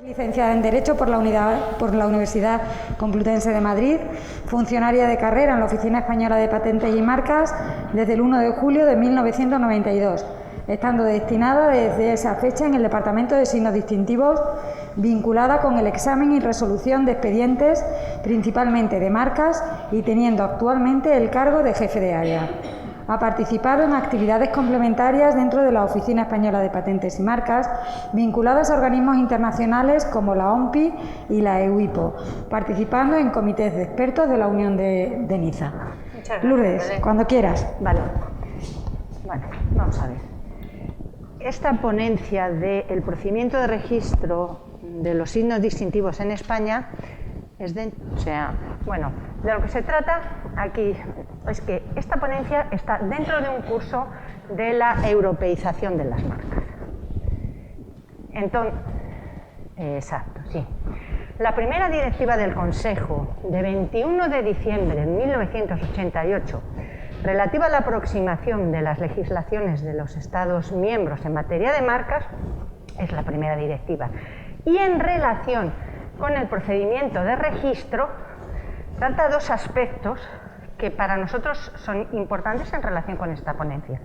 Licenciada en Derecho por la Universidad Complutense de Madrid, funcionaria de carrera en la Oficina Española de Patentes y Marcas desde el 1 de julio de 1992, estando destinada desde esa fecha en el Departamento de Signos Distintivos, vinculada con el examen y resolución de expedientes, principalmente de marcas, y teniendo actualmente el cargo de jefe de área. Ha participado en actividades complementarias dentro de la Oficina Española de Patentes y Marcas, vinculadas a organismos internacionales como la OMPI y la EUIPO, participando en comités de expertos de la Unión de Niza. Muchas gracias, Lourdes, Belén. cuando quieras. Vale. Bueno, vamos a ver. Esta ponencia del procedimiento de registro de los signos distintivos en España es de lo que se trata aquí es que esta ponencia está dentro de un curso de la europeización de las marcas. Entonces, exacto, sí. La primera directiva del Consejo de 21 de diciembre de 1988, relativa a la aproximación de las legislaciones de los Estados miembros en materia de marcas, es la primera directiva. Y en relación con el procedimiento de registro, trata dos aspectos que para nosotros son importantes en relación con esta ponencia.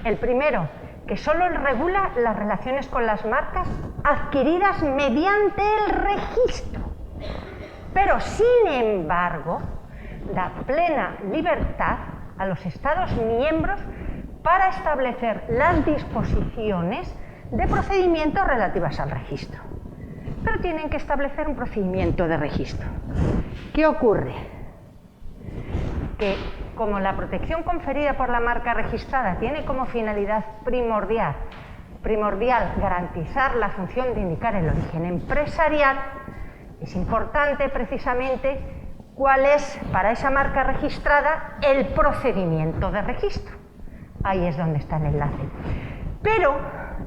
El primero, que solo regula las relaciones con las marcas adquiridas mediante el registro, pero sin embargo da plena libertad a los Estados miembros para establecer las disposiciones de procedimientos relativas al registro. Pero tienen que establecer un procedimiento de registro. ¿Qué ocurre? Que como la protección conferida por la marca registrada tiene como finalidad primordial garantizar la función de indicar el origen empresarial, es importante precisamente cuál es para esa marca registrada el procedimiento de registro. Ahí es donde está el enlace. Pero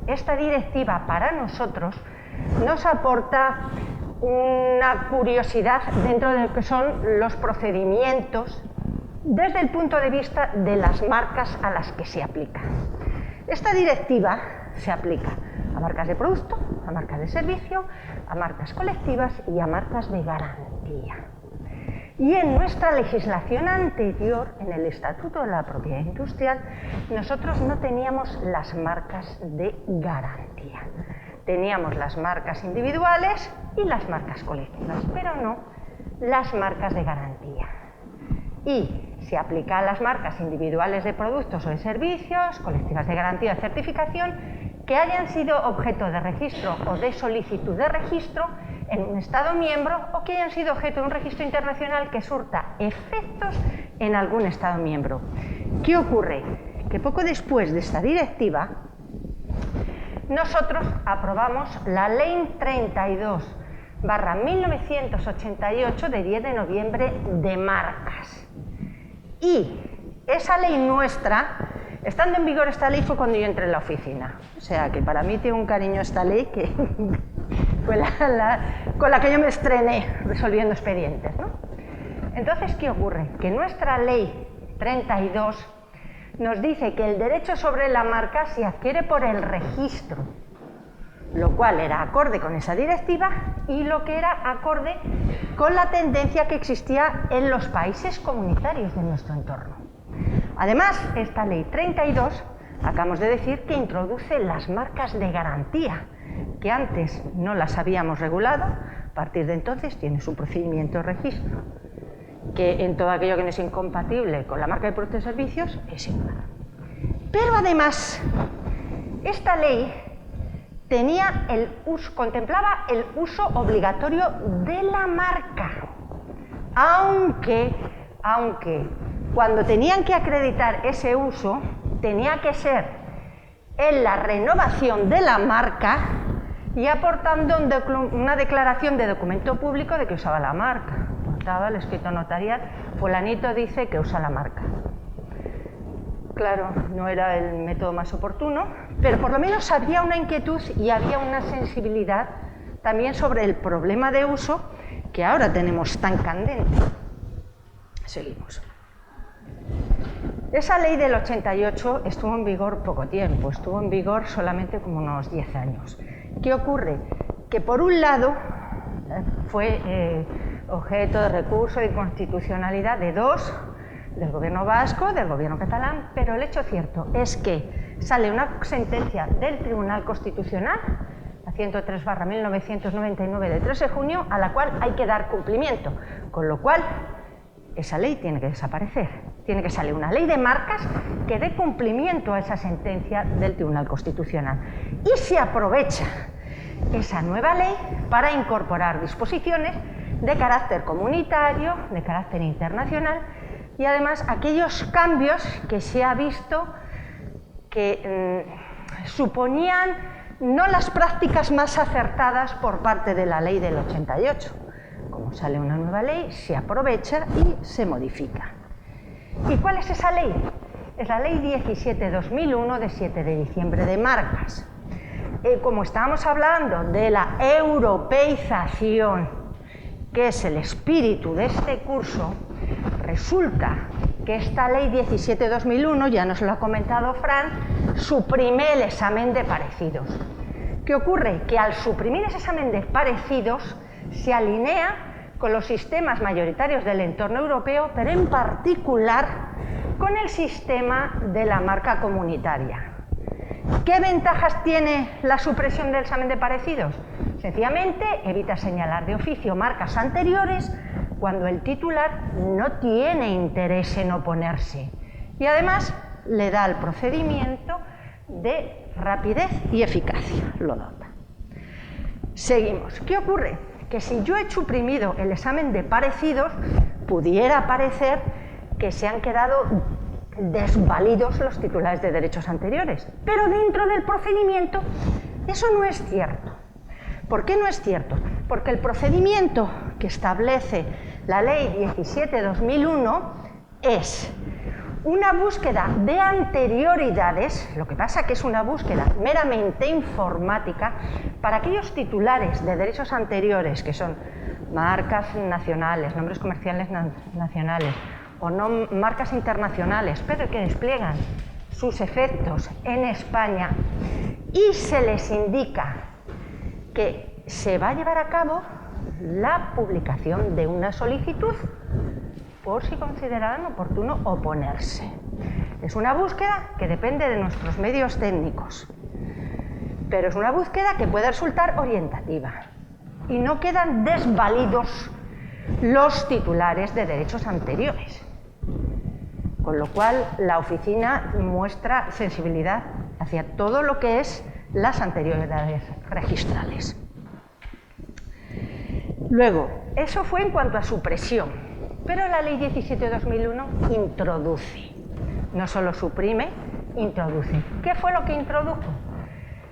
esta directiva para nosotros nos aporta una curiosidad dentro de lo que son los procedimientos desde el punto de vista de las marcas a las que se aplica. Esta directiva se aplica a marcas de producto, a marcas de servicio, a marcas colectivas y a marcas de garantía. Y en nuestra legislación anterior, en el Estatuto de la Propiedad Industrial, nosotros no teníamos las marcas de garantía. Teníamos las marcas individuales y las marcas colectivas, pero no las marcas de garantía. Y se aplica a las marcas individuales de productos o de servicios, colectivas de garantía o certificación, que hayan sido objeto de registro o de solicitud de registro en un Estado miembro o que hayan sido objeto de un registro internacional que surta efectos en algún Estado miembro. ¿Qué ocurre? Que poco después de esta directiva, nosotros aprobamos la Ley 32/1988 de 10 de noviembre de marcas. Y esa ley nuestra, estando en vigor esta ley, fue cuando yo entré en la oficina. O sea que para mí tiene un cariño esta ley que fue con la que yo me estrené resolviendo expedientes, ¿no? Entonces, ¿qué ocurre? Que nuestra Ley 32 nos dice que el derecho sobre la marca se adquiere por el registro, lo cual era acorde con esa directiva y lo que era acorde con la tendencia que existía en los países comunitarios de nuestro entorno. Además, esta Ley 32, acabamos de decir, que introduce las marcas de garantía, que antes no las habíamos regulado. A partir de entonces tiene su procedimiento de registro, que en todo aquello que no es incompatible con la marca de productos y servicios es igual. Pero además, esta ley contemplaba el uso obligatorio de la marca, aunque cuando tenían que acreditar ese uso tenía que ser en la renovación de la marca y aportando una declaración de documento público de que usaba la marca. Aportaba el escrito notarial, fulanito dice que usa la marca. Claro, no era el método más oportuno, pero por lo menos había una inquietud y había una sensibilidad también sobre el problema de uso que ahora tenemos tan candente. Seguimos. Esa ley del 88 estuvo en vigor poco tiempo, estuvo en vigor solamente como unos 10 años. ¿Qué ocurre? que por un lado fue objeto de recurso de inconstitucionalidad de dos, del gobierno vasco, del gobierno catalán, pero el hecho cierto es que sale una sentencia del Tribunal Constitucional, la 103/1999 de 3 de junio, a la cual hay que dar cumplimiento, con lo cual esa ley tiene que desaparecer. Tiene que salir una ley de marcas que dé cumplimiento a esa sentencia del Tribunal Constitucional. Y se aprovecha esa nueva ley para incorporar disposiciones de carácter comunitario, de carácter internacional, y además aquellos cambios que se ha visto que suponían no las prácticas más acertadas por parte de la ley del 88. Como sale una nueva ley, se aprovecha y se modifica. ¿Y cuál es esa ley? Es la ley 17/2001 de 7 de diciembre de marcas. Como estábamos hablando de la europeización, que es el espíritu de este curso, resulta que esta ley 17/2001, ya nos lo ha comentado Fran, suprime el examen de parecidos. ¿Qué ocurre? Que al suprimir ese examen de parecidos se alinea con los sistemas mayoritarios del entorno europeo, pero en particular con el sistema de la marca comunitaria. ¿Qué ventajas tiene la supresión del examen de parecidos? Sencillamente evita señalar de oficio marcas anteriores cuando el titular no tiene interés en oponerse, y además le da al procedimiento de rapidez y eficacia, lo dota. Seguimos. ¿Qué ocurre? Que si yo he suprimido el examen de parecidos, pudiera parecer que se han quedado desvalidos los titulares de derechos anteriores, pero dentro del procedimiento eso no es cierto. ¿Por qué no es cierto? Porque el procedimiento que establece la ley 17/2001 es una búsqueda de anterioridades, lo que pasa que es una búsqueda meramente informática para aquellos titulares de derechos anteriores, que son marcas nacionales, nombres comerciales nacionales, o no marcas internacionales, pero que despliegan sus efectos en España, y se les indica que se va a llevar a cabo la publicación de una solicitud por si consideraran oportuno oponerse. Es una búsqueda que depende de nuestros medios técnicos, pero es una búsqueda que puede resultar orientativa y no quedan desvalidos los titulares de derechos anteriores, con lo cual la oficina muestra sensibilidad hacia todo lo que es las anterioridades registrales. Luego, eso fue en cuanto a supresión, pero la ley 17/2001 introduce, no solo suprime, introduce. ¿Qué fue lo que introdujo?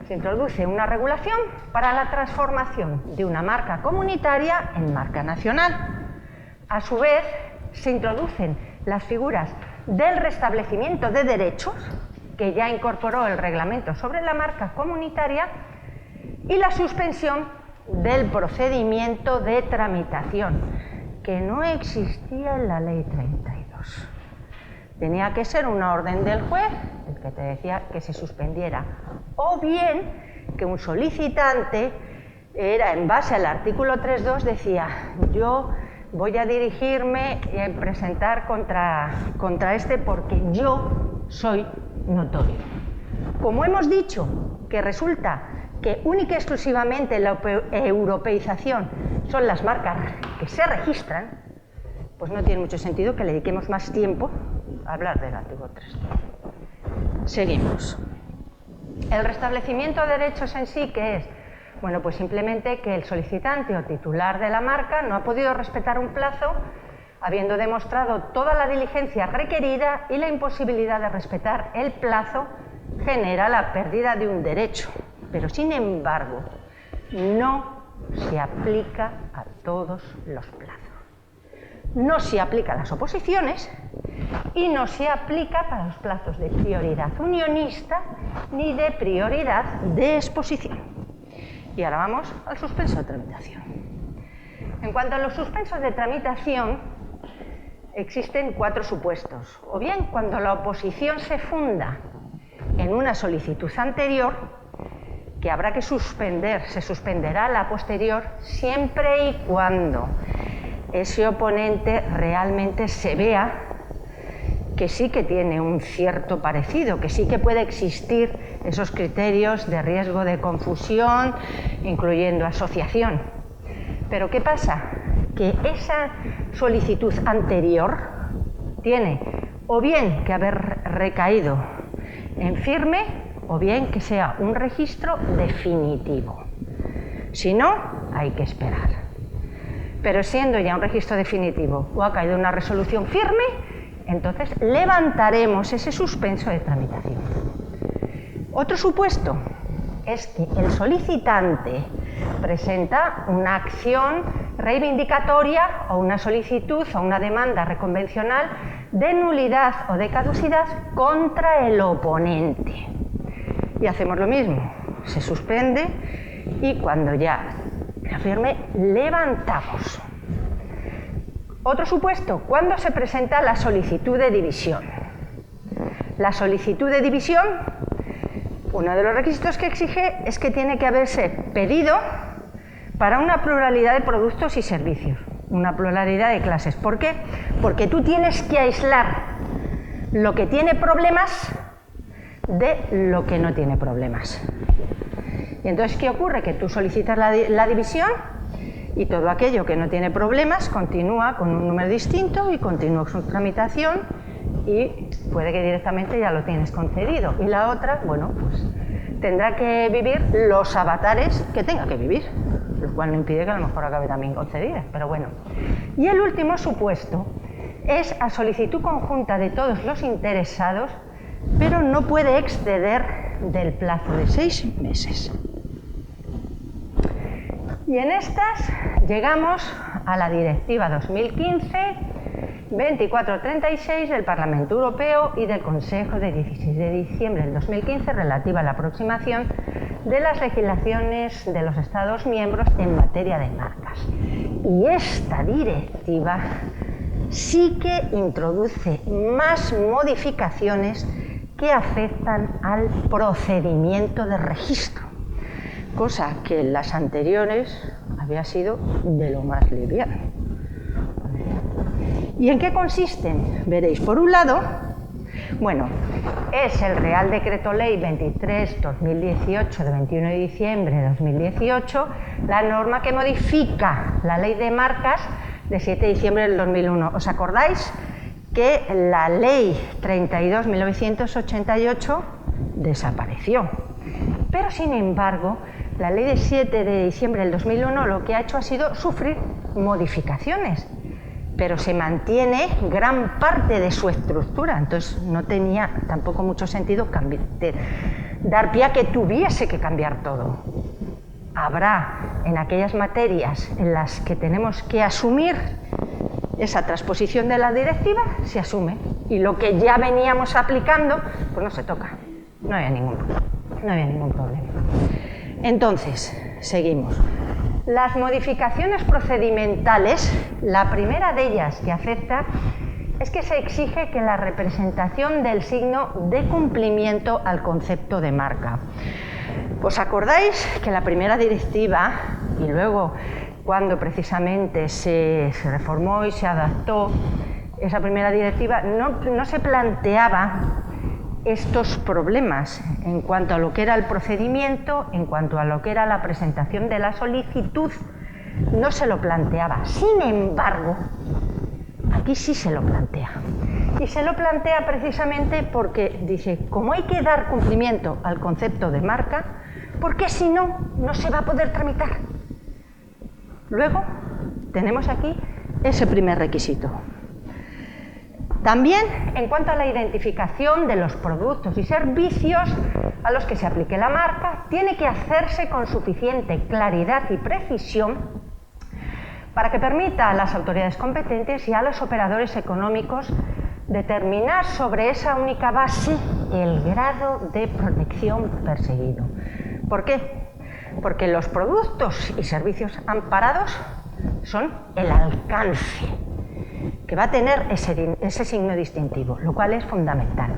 Se introduce una regulación para la transformación de una marca comunitaria en marca nacional. A su vez, se introducen las figuras del restablecimiento de derechos, que ya incorporó el reglamento sobre la marca comunitaria, y la suspensión del procedimiento de tramitación, que no existía en la ley 32. Tenía que ser una orden del juez, el que te decía que se suspendiera, o bien que un solicitante era, en base al artículo 3.2, decía: yo voy a dirigirme y a presentar contra este porque yo soy notorio. Como hemos dicho que resulta que única y exclusivamente la europeización son las marcas que se registran, pues no tiene mucho sentido que le dediquemos más tiempo a hablar del artículo 3. Seguimos. El restablecimiento de derechos en sí, ¿qué es? Bueno, pues simplemente que el solicitante o titular de la marca no ha podido respetar un plazo, habiendo demostrado toda la diligencia requerida, y la imposibilidad de respetar el plazo genera la pérdida de un derecho. Pero, sin embargo, no se aplica a todos los plazos. No se aplica a las oposiciones y no se aplica para los plazos de prioridad unionista ni de prioridad de exposición. Y ahora vamos al suspenso de tramitación. En cuanto a los suspensos de tramitación, existen 4 supuestos. O bien cuando la oposición se funda en una solicitud anterior, que habrá que suspender, se suspenderá la posterior siempre y cuando ese oponente realmente se vea que sí que tiene un cierto parecido, que sí que puede existir esos criterios de riesgo de confusión, incluyendo asociación. Pero ¿qué pasa? Que esa solicitud anterior tiene o bien que haber recaído en firme o bien que sea un registro definitivo. Si no, hay que esperar. Pero siendo ya un registro definitivo o ha caído una resolución firme, entonces levantaremos ese suspenso de tramitación. Otro supuesto es que el solicitante presenta una acción reivindicatoria o una solicitud o una demanda reconvencional de nulidad o de caducidad contra el oponente. Y hacemos lo mismo, se suspende y cuando ya la firme, levantamos. Otro supuesto, ¿cuándo se presenta la solicitud de división? La solicitud de división, uno de los requisitos que exige es que tiene que haberse pedido para una pluralidad de productos y servicios, una pluralidad de clases. ¿Por qué? Porque tú tienes que aislar lo que tiene problemas de lo que no tiene problemas. Y entonces, ¿qué ocurre? Que tú solicitas la división y todo aquello que no tiene problemas continúa con un número distinto y continúa su tramitación y puede que directamente ya lo tienes concedido. Y la otra, bueno, pues tendrá que vivir los avatares que tenga que vivir, lo cual no impide que a lo mejor acabe también concedida, pero bueno. Y el último supuesto es a solicitud conjunta de todos los interesados, pero no puede exceder del plazo de 6 meses. Y en estas llegamos a la Directiva 2015-2436 del Parlamento Europeo y del Consejo de 16 de diciembre del 2015 relativa a la aproximación de las legislaciones de los Estados miembros en materia de marcas. Y esta directiva sí que introduce más modificaciones que afectan al procedimiento de registro, cosa que en las anteriores había sido de lo más liviano. ¿Y en qué consisten? Veréis, por un lado, bueno, es el Real Decreto Ley 23/2018 de 21 de diciembre de 2018, la norma que modifica la Ley de Marcas de 7 de diciembre del 2001. ¿Os acordáis que la Ley 32/1988 desapareció? Pero, sin embargo, la Ley de 7 de diciembre del 2001 lo que ha hecho ha sido sufrir modificaciones, pero se mantiene gran parte de su estructura, entonces no tenía tampoco mucho sentido dar pie a que tuviese que cambiar todo. Habrá en aquellas materias en las que tenemos que asumir esa transposición de la directiva, se asume, y lo que ya veníamos aplicando, pues no se toca, no había ningún problema. Entonces, seguimos. Las modificaciones procedimentales, la primera de ellas que afecta es que se exige que la representación del signo dé cumplimiento al concepto de marca. ¿Os acordáis que la primera directiva, y luego cuando precisamente se reformó y se adaptó esa primera directiva, no se planteaba estos problemas en cuanto a lo que era el procedimiento, en cuanto a lo que era la presentación de la solicitud, no se lo planteaba. Sin embargo, aquí sí se lo plantea. Y se lo plantea precisamente porque dice, como hay que dar cumplimiento al concepto de marca, porque si no, no se va a poder tramitar. Luego, tenemos aquí ese primer requisito. También, en cuanto a la identificación de los productos y servicios a los que se aplique la marca, tiene que hacerse con suficiente claridad y precisión para que permita a las autoridades competentes y a los operadores económicos determinar sobre esa única base el grado de protección perseguido. ¿Por qué? Porque los productos y servicios amparados son el alcance que va a tener ese signo distintivo, lo cual es fundamental.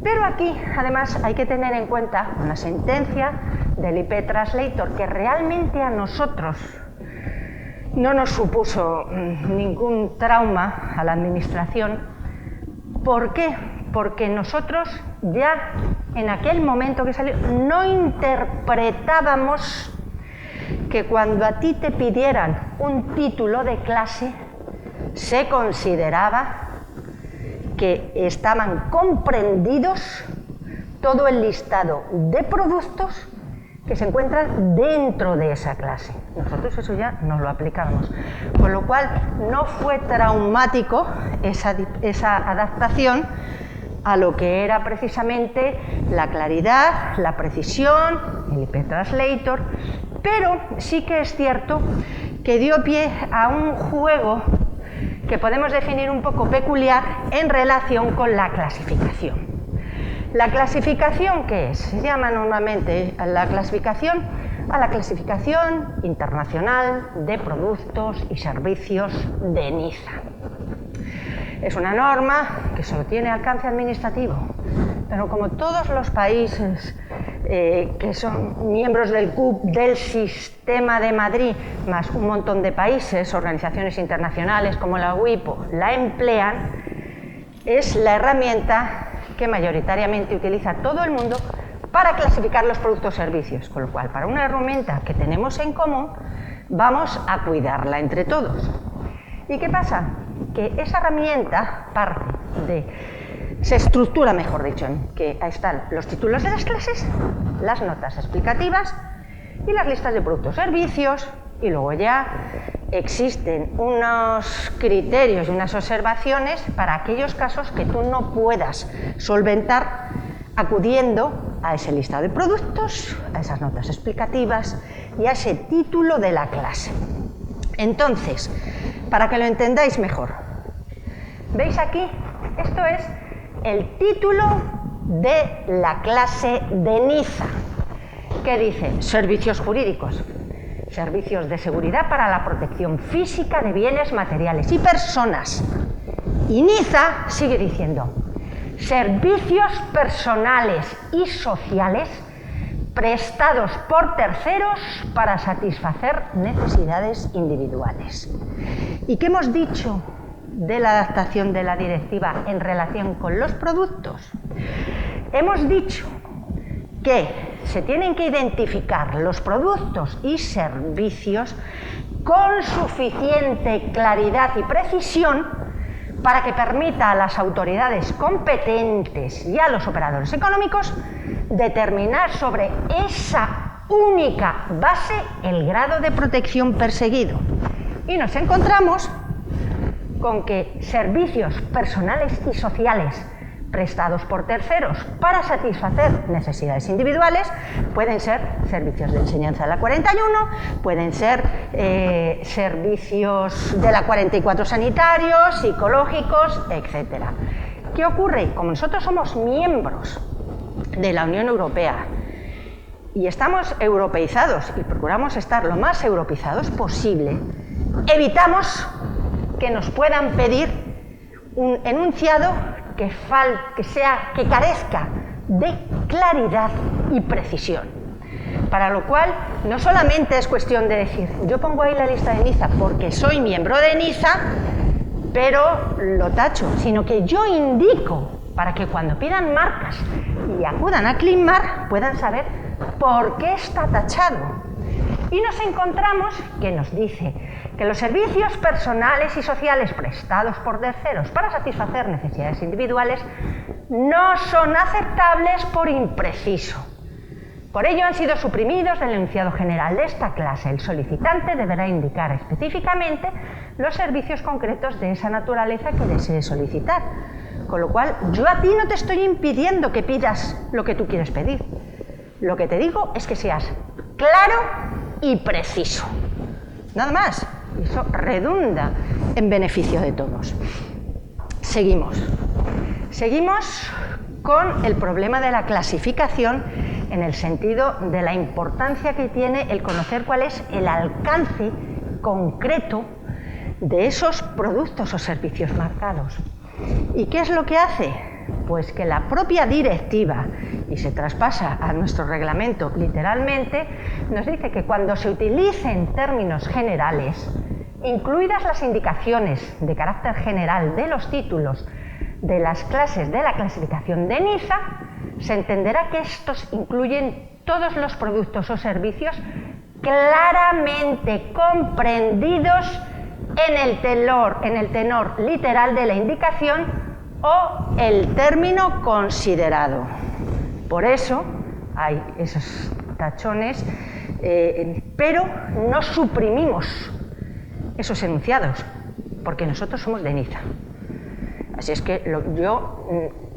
Pero aquí, además, hay que tener en cuenta una sentencia del IP Translator, que realmente a nosotros no nos supuso ningún trauma a la administración. ¿Por qué? Porque nosotros ya en aquel momento que salió no interpretábamos que cuando a ti te pidieran un título de clase se consideraba que estaban comprendidos todo el listado de productos que se encuentran dentro de esa clase. Nosotros eso ya nos lo aplicábamos, con lo cual no fue traumático esa adaptación a lo que era precisamente la claridad, la precisión, el IP Translator, pero sí que es cierto que dio pie a un juego que podemos definir un poco peculiar en relación con la clasificación. ¿La clasificación qué es? Se llama normalmente a la clasificación internacional de productos y servicios de Niza. Es una norma que solo tiene alcance administrativo, pero como todos los países que son miembros del CUP, del Sistema de Madrid, más un montón de países, organizaciones internacionales como la WIPO, la emplean, es la herramienta que mayoritariamente utiliza todo el mundo para clasificar los productos o servicios, con lo cual, para una herramienta que tenemos en común, vamos a cuidarla entre todos. ¿Y qué pasa? Que esa herramienta se estructura, mejor dicho, en que ahí están los títulos de las clases, las notas explicativas y las listas de productos o servicios, y luego ya existen unos criterios y unas observaciones para aquellos casos que tú no puedas solventar acudiendo a ese listado de productos, a esas notas explicativas y a ese título de la clase. Entonces, para que lo entendáis mejor, ¿veis aquí? Esto es el título de la clase de Niza, que dice servicios jurídicos, servicios de seguridad para la protección física de bienes materiales y personas. Y Niza sigue diciendo servicios personales y sociales prestados por terceros para satisfacer necesidades individuales. ¿Y qué hemos dicho de la adaptación de la directiva en relación con los productos? Hemos dicho que se tienen que identificar los productos y servicios con suficiente claridad y precisión para que permita a las autoridades competentes y a los operadores económicos determinar sobre esa única base el grado de protección perseguido. Y nos encontramos con que servicios personales y sociales prestados por terceros para satisfacer necesidades individuales pueden ser servicios de enseñanza de la 41, pueden ser servicios de la 44 sanitarios, psicológicos, etc. ¿Qué ocurre? Como nosotros somos miembros de la Unión Europea y estamos europeizados y procuramos estar lo más europeizados posible, evitamos que nos puedan pedir un enunciado que carezca de claridad y precisión. Para lo cual, no solamente es cuestión de decir, yo pongo ahí la lista de Niza porque soy miembro de Niza, pero lo tacho, sino que yo indico para que cuando pidan marcas y acudan a CleanMark puedan saber por qué está tachado. Y nos encontramos que nos dice que los servicios personales y sociales prestados por terceros para satisfacer necesidades individuales no son aceptables por impreciso. Por ello han sido suprimidos del enunciado general de esta clase. El solicitante deberá indicar específicamente los servicios concretos de esa naturaleza que desee solicitar. Con lo cual, yo a ti no te estoy impidiendo que pidas lo que tú quieres pedir. Lo que te digo es que seas claro y preciso. Nada más. Eso redunda en beneficio de todos. Seguimos con el problema de la clasificación en el sentido de la importancia que tiene el conocer cuál es el alcance concreto de esos productos o servicios marcados. ¿Y qué es lo que hace? Pues que la propia directiva, y se traspasa a nuestro reglamento literalmente, nos dice que cuando se utilicen términos generales, incluidas las indicaciones de carácter general de los títulos de las clases de la clasificación de Niza, se entenderá que estos incluyen todos los productos o servicios claramente comprendidos en el tenor literal de la indicación o el término considerado. Por eso hay esos tachones, pero no suprimimos esos enunciados, porque nosotros somos de Niza. Así es que yo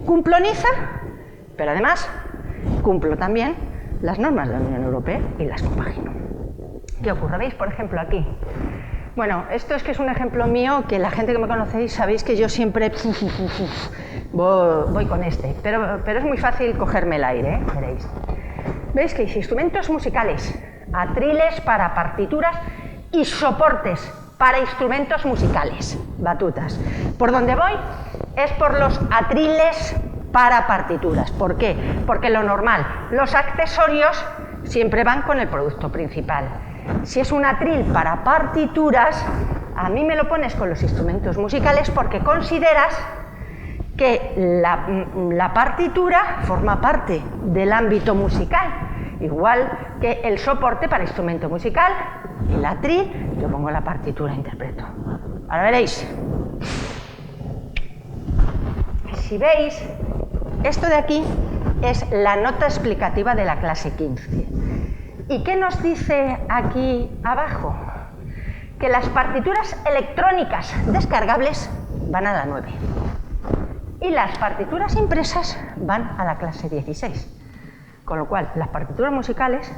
cumplo Niza, pero además cumplo también las normas de la Unión Europea y las compagino. ¿Qué ocurre? ¿Veis, por ejemplo, aquí? Bueno, esto es que es un ejemplo mío que la gente que me conocéis sabéis que yo siempre voy con este, pero es muy fácil cogerme el aire, ¿eh? Veréis. ¿Veis que dice instrumentos musicales, atriles para partituras y soportes para instrumentos musicales, batutas? Por donde voy es por los atriles para partituras. ¿Por qué? Porque lo normal, los accesorios siempre van con el producto principal. Si es un atril para partituras, a mí me lo pones con los instrumentos musicales porque consideras que la partitura forma parte del ámbito musical, igual que el soporte para instrumento musical, el atril, yo pongo la partitura e interpreto. Ahora veréis. Si veis, esto de aquí es la nota explicativa de la clase 15. ¿Y qué nos dice aquí abajo? Que las partituras electrónicas descargables van a la 9 y las partituras impresas van a la clase 16. Con lo cual, las partituras musicales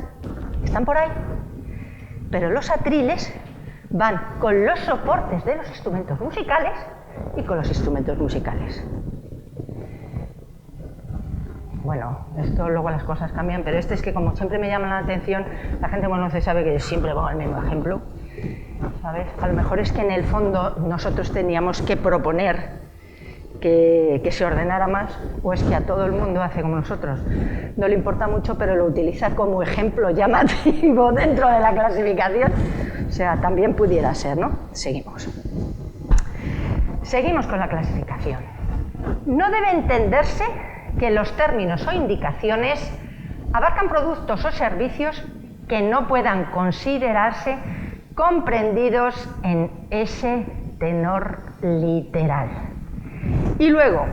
están por ahí, pero los atriles van con los soportes de los instrumentos musicales y con los instrumentos musicales. Bueno, esto luego las cosas cambian, pero este es que como siempre me llama la atención, la gente que me conoce sabe que yo siempre pongo el mismo ejemplo, ¿sabes? A lo mejor es que en el fondo nosotros teníamos que proponer que se ordenara más, o es que a todo el mundo hace como nosotros. No le importa mucho, pero lo utiliza como ejemplo llamativo dentro de la clasificación. O sea, también pudiera ser, ¿no? Seguimos. Seguimos con la clasificación. No debe entenderse que los términos o indicaciones abarcan productos o servicios que no puedan considerarse comprendidos en ese tenor literal. Y luego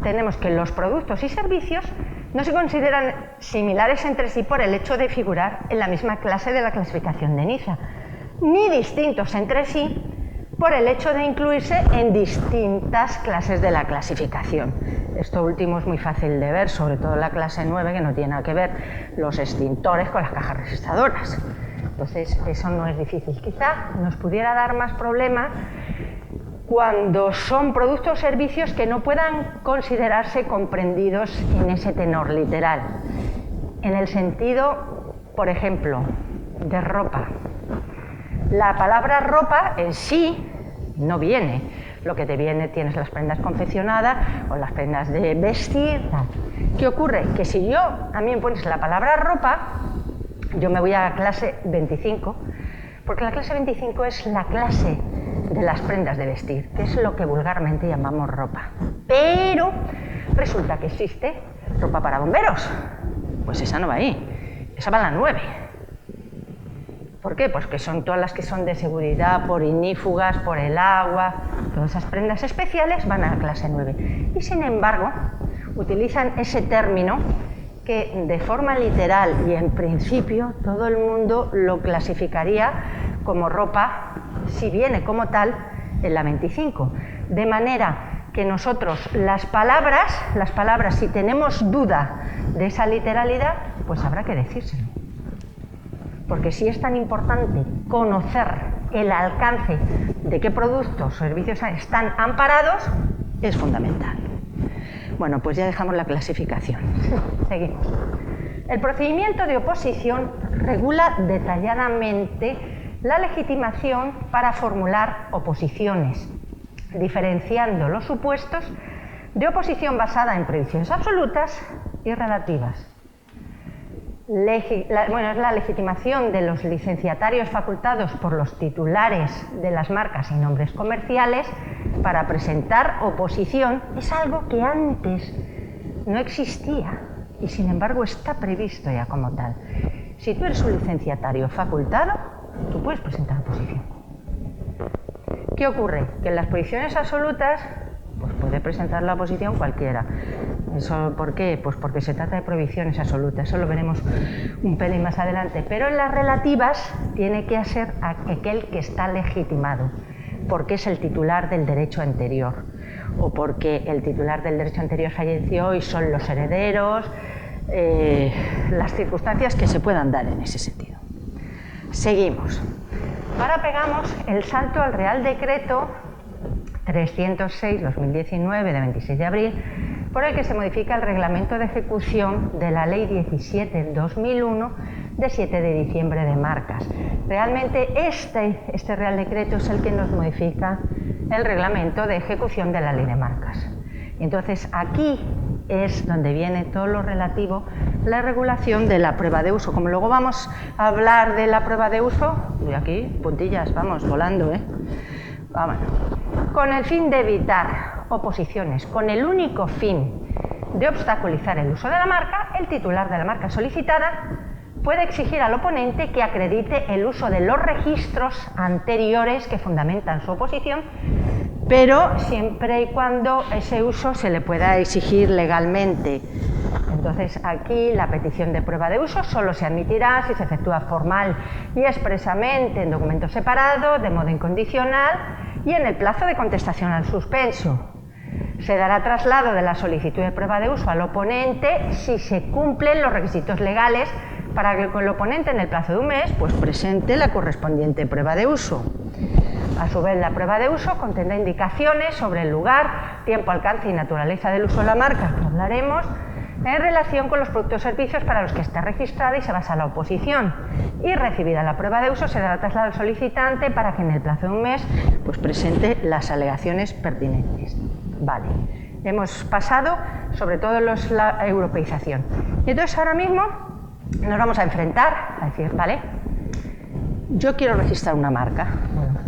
tenemos que los productos y servicios no se consideran similares entre sí por el hecho de figurar en la misma clase de la clasificación de Niza, ni distintos entre sí por el hecho de incluirse en distintas clases de la clasificación. Esto último es muy fácil de ver, sobre todo en la clase 9, que no tiene nada que ver los extintores con las cajas registradoras. Entonces, eso no es difícil. Quizá nos pudiera dar más problema cuando son productos o servicios que no puedan considerarse comprendidos en ese tenor literal. En el sentido, por ejemplo, de ropa. La palabra ropa en sí no viene. Lo que te viene, tienes las prendas confeccionadas o las prendas de vestir. Tal. ¿Qué ocurre? Que si a mí me pones la palabra ropa, yo me voy a la clase 25, porque la clase 25 es la clase de las prendas de vestir, que es lo que vulgarmente llamamos ropa. Pero resulta que existe ropa para bomberos. Pues esa no va ahí, esa va a la 9. ¿Por qué? Pues que son todas las que son de seguridad, por ignífugas, por el agua, todas esas prendas especiales van a la clase 9. Y sin embargo, utilizan ese término que de forma literal y en principio todo el mundo lo clasificaría como ropa si viene como tal en la 25. De manera que nosotros las palabras, si tenemos duda de esa literalidad, pues habrá que decírselo. Porque si es tan importante conocer el alcance de qué productos o servicios están amparados, es fundamental. Bueno, pues ya dejamos la clasificación. Seguimos. El procedimiento de oposición regula detalladamente la legitimación para formular oposiciones, diferenciando los supuestos de oposición basada en prohibiciones absolutas y relativas. Es la legitimación de los licenciatarios facultados por los titulares de las marcas y nombres comerciales para presentar oposición. Es algo que antes no existía y sin embargo está previsto ya como tal. Si tú eres un licenciatario facultado, tú puedes presentar oposición. ¿Qué ocurre? Que en las prohibiciones absolutas pues puede presentar la oposición cualquiera. ¿Eso por qué? Pues porque se trata de prohibiciones absolutas, eso lo veremos un pelín más adelante. Pero en las relativas tiene que ser aquel que está legitimado, porque es el titular del derecho anterior, o porque el titular del derecho anterior falleció y son los herederos, las circunstancias que se puedan dar en ese sentido. Seguimos. Ahora pegamos el salto al Real Decreto 306/2019 de 26 de abril, por el que se modifica el reglamento de ejecución de la Ley 17/2001 de 7 de diciembre de marcas. Realmente este Real Decreto es el que nos modifica el reglamento de ejecución de la Ley de marcas. Entonces aquí es donde viene todo lo relativo a la regulación de la prueba de uso. Como luego vamos a hablar de la prueba de uso, y aquí puntillas, vamos volando, Vámonos. Con el fin de evitar oposiciones, con el único fin de obstaculizar el uso de la marca, el titular de la marca solicitada puede exigir al oponente que acredite el uso de los registros anteriores que fundamentan su oposición, pero siempre y cuando ese uso se le pueda exigir legalmente. Entonces aquí la petición de prueba de uso solo se admitirá si se efectúa formal y expresamente en documento separado, de modo incondicional y en el plazo de contestación al suspenso. Se dará traslado de la solicitud de prueba de uso al oponente si se cumplen los requisitos legales para que el oponente en el plazo de un mes pues presente la correspondiente prueba de uso. A su vez, la prueba de uso contendrá indicaciones sobre el lugar, tiempo, alcance y naturaleza del uso de la marca, que hablaremos, en relación con los productos o servicios para los que está registrada y se basa la oposición. Y recibida la prueba de uso, se dará traslado al solicitante para que en el plazo de un mes pues, presente las alegaciones pertinentes. Vale, hemos pasado sobre todo la europeización. Y entonces ahora mismo nos vamos a enfrentar a decir, vale, yo quiero registrar una marca. Bueno,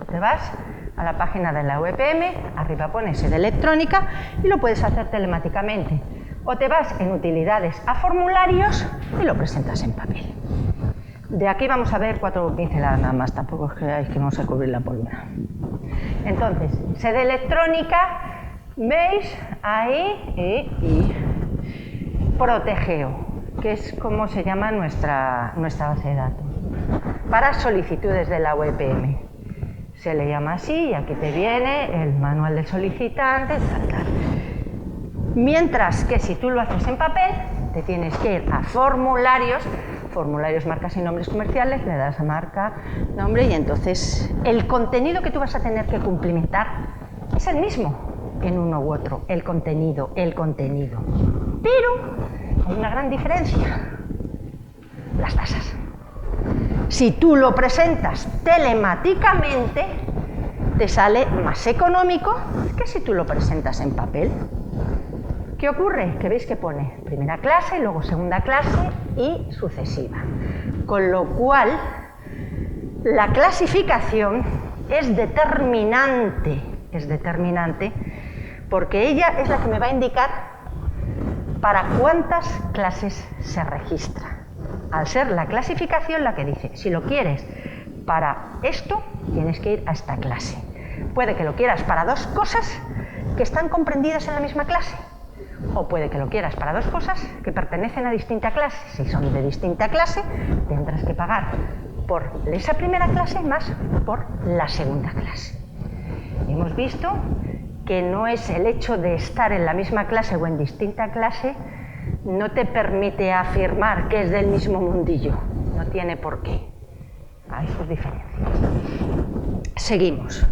te vas a la página de la UEPM, arriba pone sede electrónica y lo puedes hacer telemáticamente. O te vas en utilidades a formularios y lo presentas en papel. De aquí vamos a ver 4 pinceladas nada más, tampoco creáis que vamos a cubrir la pólvora. Entonces, sede electrónica, veis ahí y protegeo, que es como se llama nuestra base de datos, para solicitudes de la UEPM. Se le llama así y aquí te viene el manual del solicitante, tal. Mientras que si tú lo haces en papel, te tienes que ir a formularios, marcas y nombres comerciales, le das a marca, nombre y entonces el contenido que tú vas a tener que cumplimentar es el mismo en uno u otro, el contenido. Pero hay una gran diferencia, las tasas. Si tú lo presentas telemáticamente, te sale más económico que si tú lo presentas en papel. ¿Qué ocurre? Que veis que pone primera clase, luego segunda clase y sucesiva. Con lo cual, la clasificación es determinante porque ella es la que me va a indicar para cuántas clases se registra. Al ser la clasificación la que dice, si lo quieres para esto, tienes que ir a esta clase. Puede que lo quieras para 2 cosas que están comprendidas en la misma clase. O puede que lo quieras para 2 cosas que pertenecen a distinta clase. Si son de distinta clase, tendrás que pagar por esa primera clase más por la segunda clase. Hemos visto que no es el hecho de estar en la misma clase o en distinta clase, no te permite afirmar que es del mismo mundillo. No tiene por qué. Hay sus diferencias. Seguimos.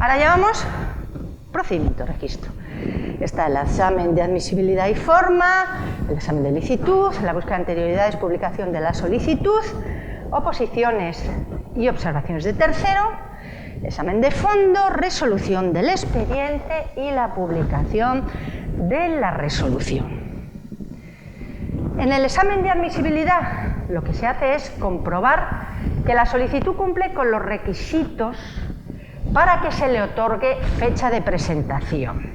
Ahora llevamos procedimiento de registro. Está el examen de admisibilidad y forma, el examen de licitud, la búsqueda de anterioridades, publicación de la solicitud, oposiciones y observaciones de tercero, Examen de fondo, resolución del expediente y la publicación de la resolución. En el examen de admisibilidad lo que se hace es comprobar que la solicitud cumple con los requisitos para que se le otorgue fecha de presentación.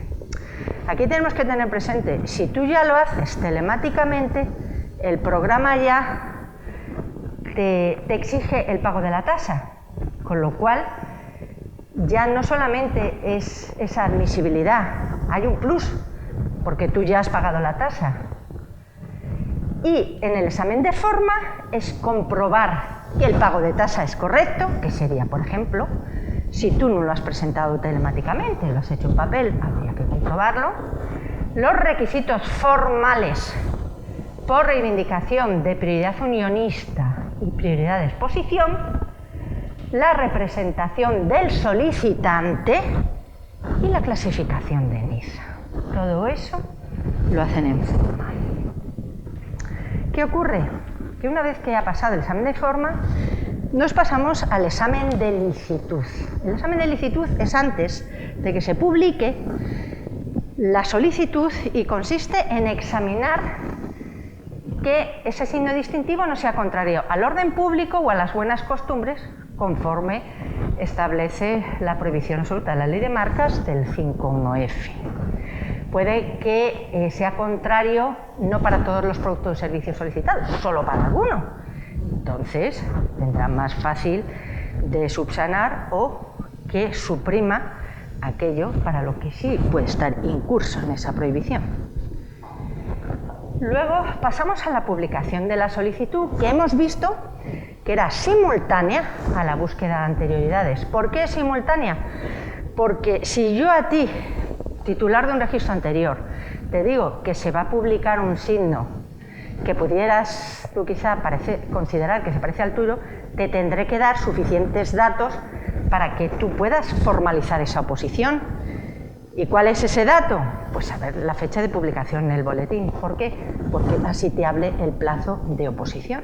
Aquí tenemos que tener presente, si tú ya lo haces telemáticamente, el programa ya te exige el pago de la tasa, con lo cual ya no solamente es esa admisibilidad, hay un plus, porque tú ya has pagado la tasa. Y en el examen de forma es comprobar que el pago de tasa es correcto, que sería, por ejemplo, si tú no lo has presentado telemáticamente, lo has hecho en papel, habría que comprobarlo. Los requisitos formales por reivindicación de prioridad unionista y prioridad de exposición, la representación del solicitante y la clasificación de NISA. Todo eso lo hacen en forma. ¿Qué ocurre? Que una vez que ha pasado el examen de forma, nos pasamos al examen de licitud. El examen de licitud es antes de que se publique la solicitud y consiste en examinar que ese signo distintivo no sea contrario al orden público o a las buenas costumbres conforme establece la prohibición absoluta de la ley de marcas del 5.1f. Puede que sea contrario no para todos los productos o servicios solicitados, solo para alguno. Entonces tendrá más fácil de subsanar o que suprima aquello para lo que sí puede estar incurso en esa prohibición. Luego pasamos a la publicación de la solicitud, que hemos visto que era simultánea a la búsqueda de anterioridades. ¿Por qué simultánea? Porque si yo a ti, titular de un registro anterior, te digo que se va a publicar un signo que pudieras tú quizá considerar que se parece al tuyo, te tendré que dar suficientes datos para que tú puedas formalizar esa oposición. ¿Y cuál es ese dato? Pues saber la fecha de publicación en el boletín. ¿Por qué? Porque así te hable el plazo de oposición.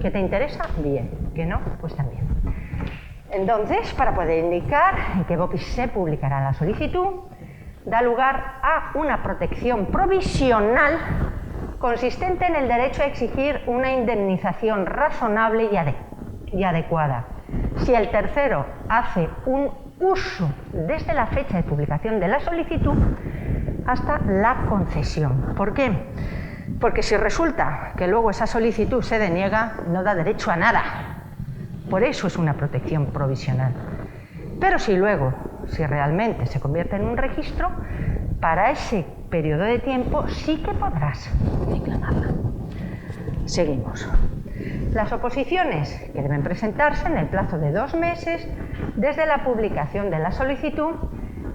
¿Qué te interesa? Bien. ¿Que no? Pues también. Entonces, para poder indicar en qué BOPIS se publicará la solicitud, da lugar a una protección provisional consistente en el derecho a exigir una indemnización razonable y adecuada. Si el tercero hace un uso desde la fecha de publicación de la solicitud hasta la concesión. ¿Por qué? Porque si resulta que luego esa solicitud se deniega, no da derecho a nada. Por eso es una protección provisional. Pero si realmente se convierte en un registro, para ese periodo de tiempo sí que podrás reclamarla. Seguimos. Las oposiciones que deben presentarse en el plazo de 2 meses desde la publicación de la solicitud,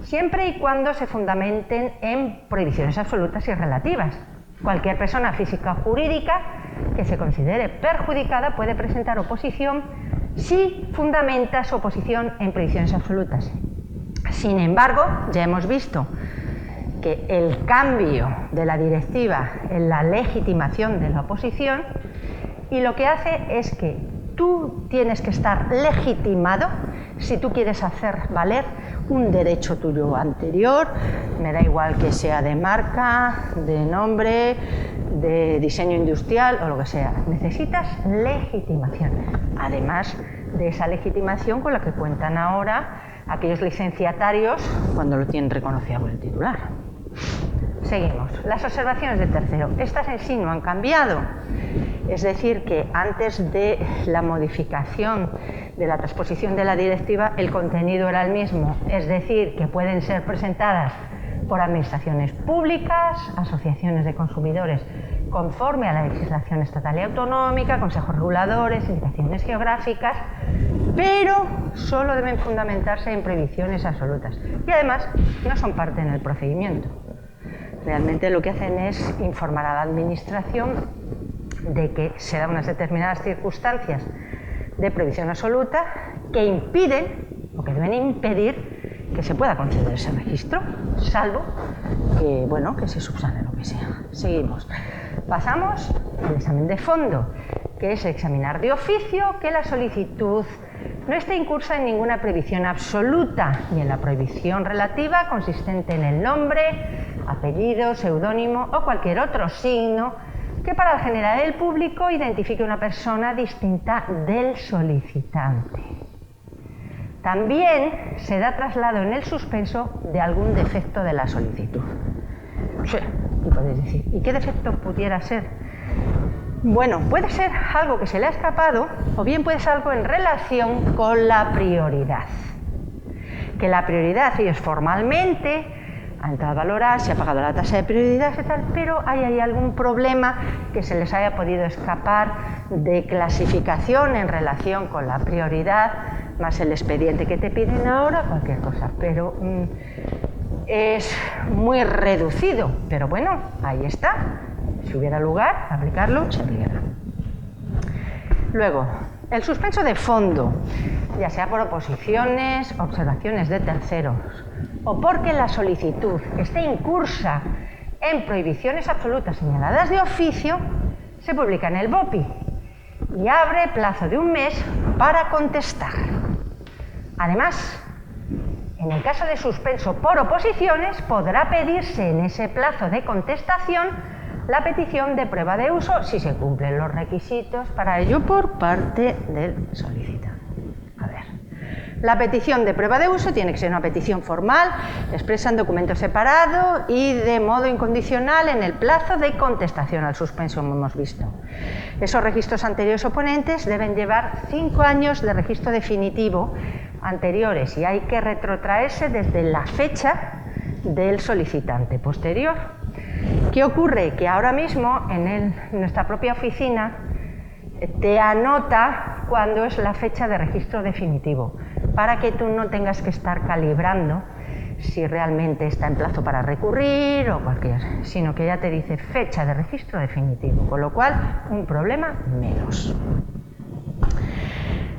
siempre y cuando se fundamenten en prohibiciones absolutas y relativas. Cualquier persona física o jurídica que se considere perjudicada puede presentar oposición si fundamenta su oposición en prohibiciones absolutas. Sin embargo, ya hemos visto que el cambio de la directiva en la legitimación de la oposición, y lo que hace es que tú tienes que estar legitimado si tú quieres hacer valer un derecho tuyo anterior, me da igual que sea de marca, de nombre, de diseño industrial o lo que sea. Necesitas legitimación, además de esa legitimación con la que cuentan ahora aquellos licenciatarios cuando lo tienen reconocido por el titular. Seguimos. Las observaciones del tercero. Estas en sí no han cambiado. Es decir, que antes de la modificación de la transposición de la directiva, el contenido era el mismo. Es decir, que pueden ser presentadas por administraciones públicas, asociaciones de consumidores conforme a la legislación estatal y autonómica, consejos reguladores, indicaciones geográficas, pero solo deben fundamentarse en prohibiciones absolutas. Y además no son parte en el procedimiento. Realmente lo que hacen es informar a la administración de que se dan unas determinadas circunstancias de prohibición absoluta que impiden o que deben impedir que se pueda conceder ese registro, salvo que, que se subsane lo que sea. Seguimos. Pasamos al examen de fondo, que es examinar de oficio que la solicitud no esté incursa en ninguna prohibición absoluta ni en la prohibición relativa consistente en el nombre, apellido, seudónimo o cualquier otro signo que para el general del público identifique una persona distinta del solicitante. También se da traslado en el suspenso de algún defecto de la solicitud. Sí, y podéis decir, ¿y qué defecto pudiera ser? Bueno, puede ser algo que se le ha escapado o bien puede ser algo en relación con la prioridad. Que la prioridad, ellos formalmente han entrado a valorar, se ha pagado la tasa de prioridad y tal, pero hay algún problema que se les haya podido escapar de clasificación en relación con la prioridad, más el expediente que te piden ahora, cualquier cosa, pero es muy reducido, pero bueno, ahí está. Si hubiera lugar, aplicarlo, se aplicará. Luego, el suspenso de fondo, ya sea por oposiciones, observaciones de terceros, o porque la solicitud esté incursa en prohibiciones absolutas señaladas de oficio, se publica en el BOPI y abre plazo de 1 mes para contestar. Además, en el caso de suspenso por oposiciones, podrá pedirse en ese plazo de contestación la petición de prueba de uso si se cumplen los requisitos para ello por parte del solicitante. A ver, la petición de prueba de uso tiene que ser una petición formal, expresa en documento separado y de modo incondicional en el plazo de contestación al suspenso, como hemos visto. Esos registros anteriores oponentes deben llevar 5 años de registro definitivo anteriores y hay que retrotraerse desde la fecha del solicitante posterior. ¿Qué ocurre? Que ahora mismo en nuestra propia oficina te anota cuándo es la fecha de registro definitivo, para que tú no tengas que estar calibrando si realmente está en plazo para recurrir o cualquier, sino que ya te dice fecha de registro definitivo, con lo cual un problema menos.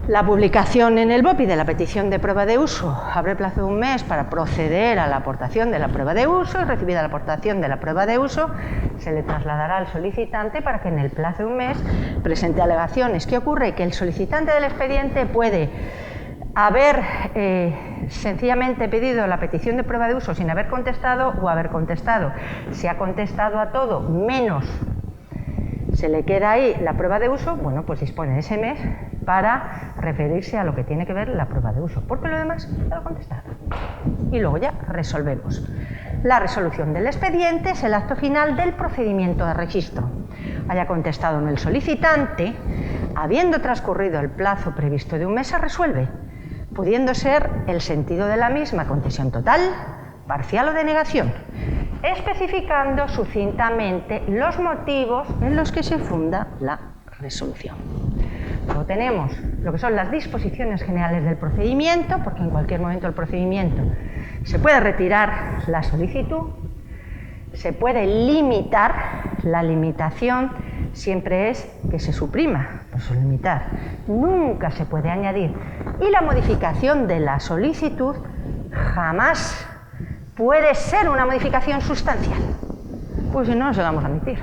La publicación en el BOPI de la petición de prueba de uso abre plazo de 1 mes para proceder a la aportación de la prueba de uso y recibida la aportación de la prueba de uso se le trasladará al solicitante para que en el plazo de 1 mes presente alegaciones. ¿Qué ocurre? Que el solicitante del expediente puede haber sencillamente pedido la petición de prueba de uso sin haber contestado o haber contestado. Si ha contestado a todo menos se le queda ahí la prueba de uso, bueno, pues dispone de ese mes para referirse a lo que tiene que ver la prueba de uso, porque lo demás ya lo ha contestado. Y luego ya resolvemos. La resolución del expediente es el acto final del procedimiento de registro. Haya contestado en el solicitante, habiendo transcurrido el plazo previsto de 1 mes, se resuelve, pudiendo ser el sentido de la misma concesión total, parcial o denegación, especificando sucintamente los motivos en los que se funda la resolución. Luego tenemos lo que son las disposiciones generales del procedimiento, porque en cualquier momento del procedimiento se puede retirar la solicitud, se puede limitar, la limitación siempre es que se suprima, por eso limitar, nunca se puede añadir, y la modificación de la solicitud jamás puede ser una modificación sustancial, pues si no, no se la vamos a admitir.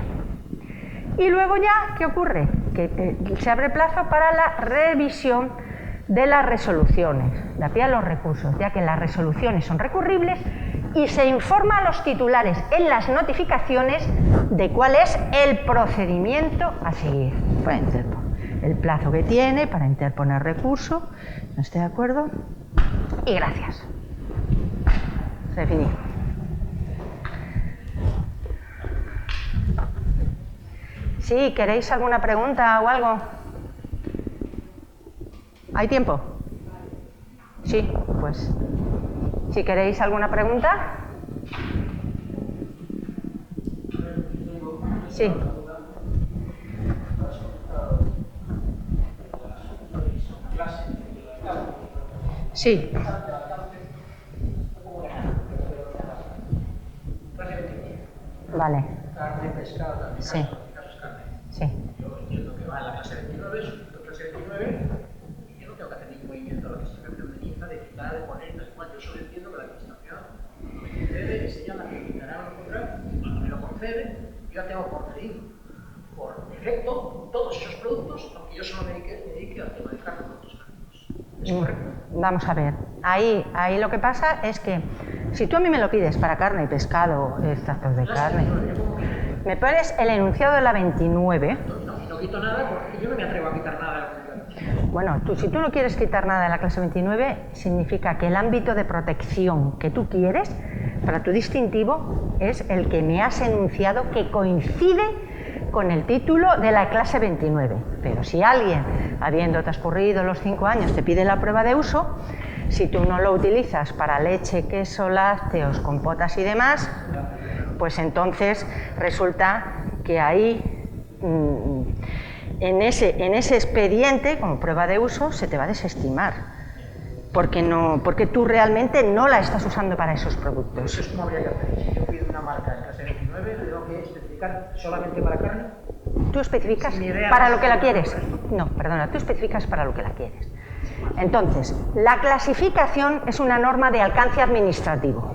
Y luego ya, ¿qué ocurre? Que se abre plazo para la revisión de las resoluciones, la pía de los recursos, ya que las resoluciones son recurribles y se informa a los titulares en las notificaciones de cuál es el procedimiento a seguir. El plazo que tiene para interponer recurso, no estoy de acuerdo, y gracias. Definir. Sí, ¿queréis alguna pregunta o algo? ¿Hay tiempo? Sí, pues si queréis alguna pregunta. Sí. Sí. Vale. Carne, pescado, sí. Sí. Yo entiendo que va en la clase 29, la clase 29, y yo no tengo que hacer ningún movimiento a la administración de INTA de quitar, de poner, tal cual. Yo solo entiendo que la administración lo que concede es ella la que quitará o no contrato, y cuando me lo concede, yo ya tengo concedido por defecto todos esos productos, aunque yo solo me dedique al tema de carne con otros cargos. ¿Es correcto? Vamos a ver, ahí lo que pasa es que si tú a mí me lo pides para carne y pescado, extractos de carne, me pones el enunciado de la 29. No quito nada porque yo no me atrevo a quitar nada de la publicación. Bueno, si tú no quieres quitar nada de la clase 29, significa que el ámbito de protección que tú quieres para tu distintivo es el que me has enunciado, que coincide con el título de la clase 29. Pero si alguien, habiendo transcurrido los 5 años, te pide la prueba de uso, si tú no lo utilizas para leche, queso, lácteos, compotas y demás, pues entonces resulta que ahí, en ese expediente, como prueba de uso, se te va a desestimar. Porque tú realmente no la estás usando para esos productos. Entonces, ¿cómo habría que hacer? Si yo pido una marca en clase 29, ¿tengo que especificar solamente para carne? ¿Tú especificas para lo que la quieres? No, perdona, tú especificas para lo que la quieres. Entonces, la clasificación es una norma de alcance administrativo.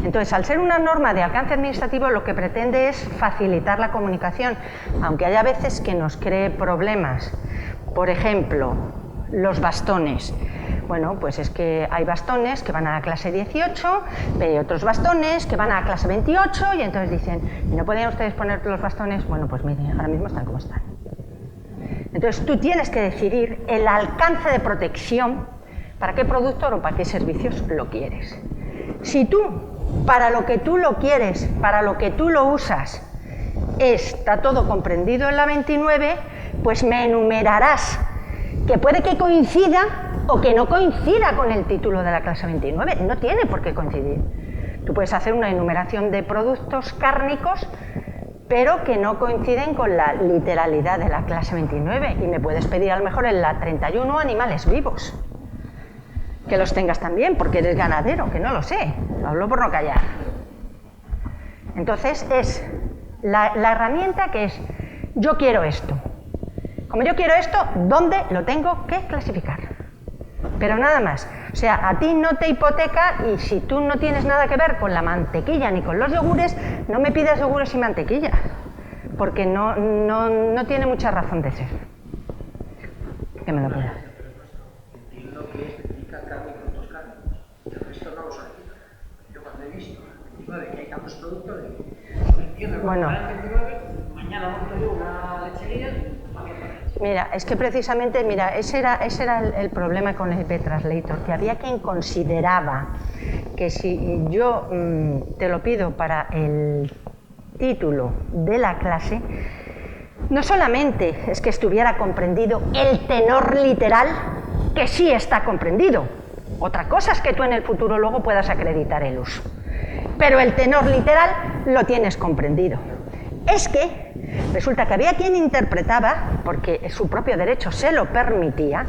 Entonces, al ser una norma de alcance administrativo, lo que pretende es facilitar la comunicación, aunque haya veces que nos cree problemas. Por ejemplo, los bastones. Bueno, pues es que hay bastones que van a la clase 18, pero hay otros bastones que van a la clase 28 y entonces dicen, ¿no podían ustedes poner los bastones? Bueno, pues mire, ahora mismo están como están. Entonces tú tienes que decidir el alcance de protección para qué producto o para qué servicios lo quieres. Si tú, para lo que tú lo quieres, para lo que tú lo usas, está todo comprendido en la 29, pues me enumerarás que puede que coincida o que no coincida con el título de la clase 29, no tiene por qué coincidir. Tú puedes hacer una enumeración de productos cárnicos, pero que no coinciden con la literalidad de la clase 29, y me puedes pedir a lo mejor en la 31 animales vivos, que los tengas también, porque eres ganadero, que no lo sé, lo hablo por no callar. Entonces es la herramienta que es, yo quiero esto. Como yo quiero esto, ¿dónde lo tengo que clasificar? Pero nada más. O sea, a ti no te hipoteca, y si tú no tienes nada que ver con la mantequilla ni con los yogures, no me pidas yogures y mantequilla, porque no tiene mucha razón de ser. Que me lo pidas. Entiendo que especifica carne y productos cárnicos. El resto no lo solicita. Yo cuando he visto que hay tantos productos, entiendo que bueno, para el 29, mañana monto yo una lechería. Mira, es que precisamente, mira, ese era el problema con el IP-Translator, que había quien consideraba que si yo te lo pido para el título de la clase, no solamente es que estuviera comprendido el tenor literal, que sí está comprendido, otra cosa es que tú en el futuro luego puedas acreditar el uso, pero el tenor literal lo tienes comprendido. Es que resulta que había quien interpretaba, porque su propio derecho se lo permitía,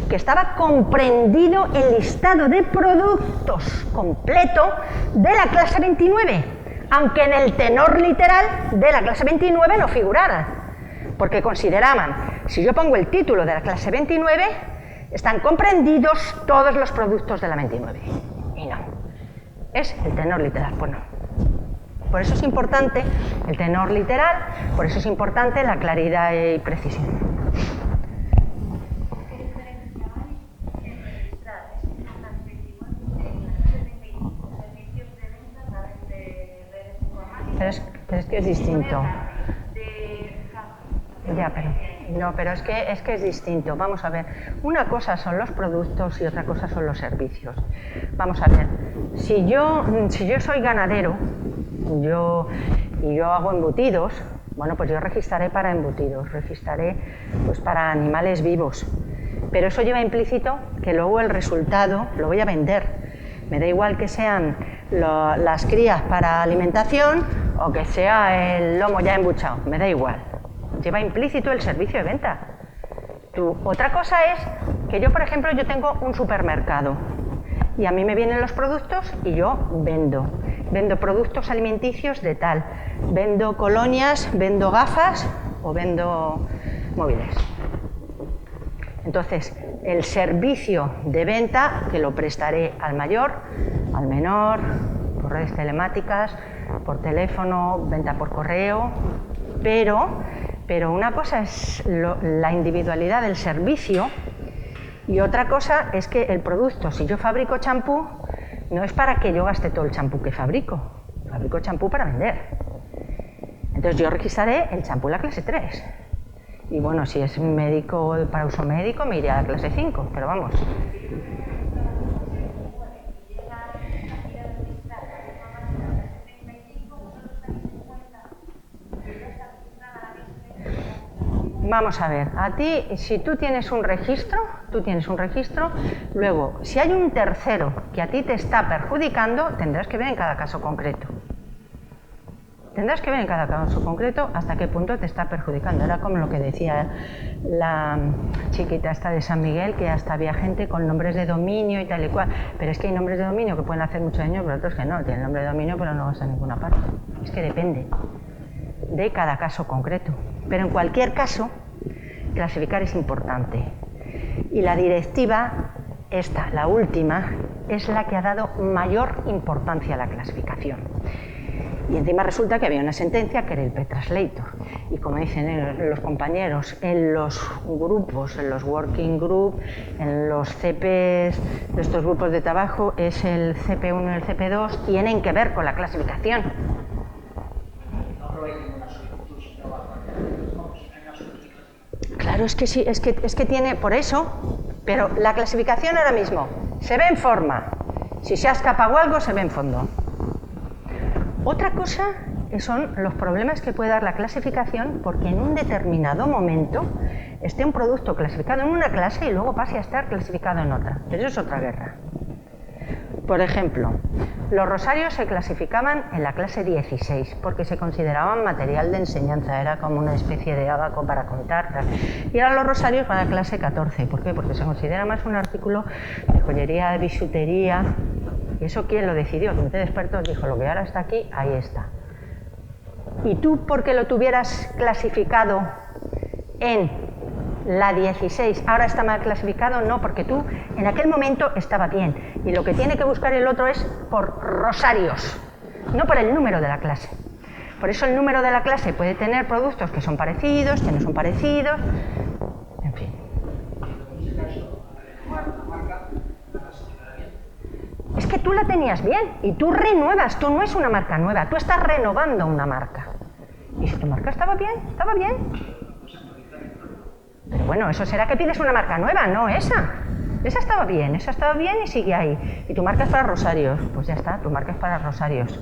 que estaba comprendido el listado de productos completo de la clase 29, aunque en el tenor literal de la clase 29 no figurara, porque consideraban, si yo pongo el título de la clase 29, están comprendidos todos los productos de la 29, y no, es el tenor literal, pues no. Por eso es importante el tenor literal, por eso es importante la claridad y precisión. ¿Qué diferencia hay en registrar esta clase 29 en la clase 25 servicios de venta a través de redes informáticas? Pero es que es distinto. Ya, pero es que es distinto. Vamos a ver, una cosa son los productos y otra cosa son los servicios. Vamos a ver, si yo soy ganadero, y yo hago embutidos, bueno, pues yo registraré para embutidos, registraré pues para animales vivos, pero eso lleva implícito que luego el resultado lo voy a vender. Me da igual que sean las crías para alimentación o que sea el lomo ya embuchado, me da igual. Lleva implícito el servicio de venta. Otra cosa es que yo, por ejemplo, yo tengo un supermercado y a mí me vienen los productos y yo vendo productos alimenticios de tal, vendo colonias, vendo gafas o vendo móviles. Entonces, el servicio de venta que lo prestaré al mayor, al menor, por redes telemáticas, por teléfono, venta por correo, pero una cosa es la individualidad del servicio Y otra cosa es que el producto, si yo fabrico champú, no es para que yo gaste todo el champú que fabrico champú para vender. Entonces yo registraré el champú en la clase 3. Y bueno, si es médico para uso médico, me iré a la clase 5, pero vamos. Vamos a ver, a ti, si tú tienes un registro, luego, si hay un tercero que a ti te está perjudicando, tendrás que ver en cada caso concreto. Tendrás que ver en cada caso concreto hasta qué punto te está perjudicando. Era como lo que decía la chiquita esta de San Miguel, que hasta había gente con nombres de dominio y tal y cual. Pero es que hay nombres de dominio que pueden hacer mucho daño, pero otros que no. Tienen nombre de dominio, pero no vas a ninguna parte. Es que depende de cada caso concreto. Pero en cualquier caso, clasificar es importante. Y la directiva, esta, la última, es la que ha dado mayor importancia a la clasificación. Y encima resulta que había una sentencia que era el P-Translator. Y como dicen los compañeros, en los grupos, en los working group, en los CPs de estos grupos de trabajo, es el CP1 y el CP2, tienen que ver con la clasificación. Claro, es que sí, es que tiene, por eso, pero la clasificación ahora mismo se ve en forma. Si se ha escapado algo, se ve en fondo. Otra cosa son los problemas que puede dar la clasificación porque en un determinado momento esté un producto clasificado en una clase y luego pase a estar clasificado en otra. Pero eso es otra guerra. Por ejemplo, los rosarios se clasificaban en la clase 16 porque se consideraban material de enseñanza, era como una especie de ábaco para contar. Tal. Y ahora los rosarios van a clase 14. ¿Por qué? Porque se considera más un artículo de joyería, de bisutería. ¿Y eso quién lo decidió? El comité de expertos dijo, lo que ahora está aquí, ahí está. Y tú, porque lo tuvieras clasificado en la 16, ahora está mal clasificado, no, porque tú en aquel momento estaba bien. Y lo que tiene que buscar el otro es por rosarios, no por el número de la clase. Por eso el número de la clase puede tener productos que son parecidos, que no son parecidos, en fin. Es que tú la tenías bien y tú renuevas, tú no es una marca nueva, tú estás renovando una marca. Y si tu marca estaba bien, estaba bien. Pero bueno, eso será que pides una marca nueva, no esa. Esa estaba bien y sigue ahí. Y tu marca es para rosarios, pues ya está, tu marca es para rosarios.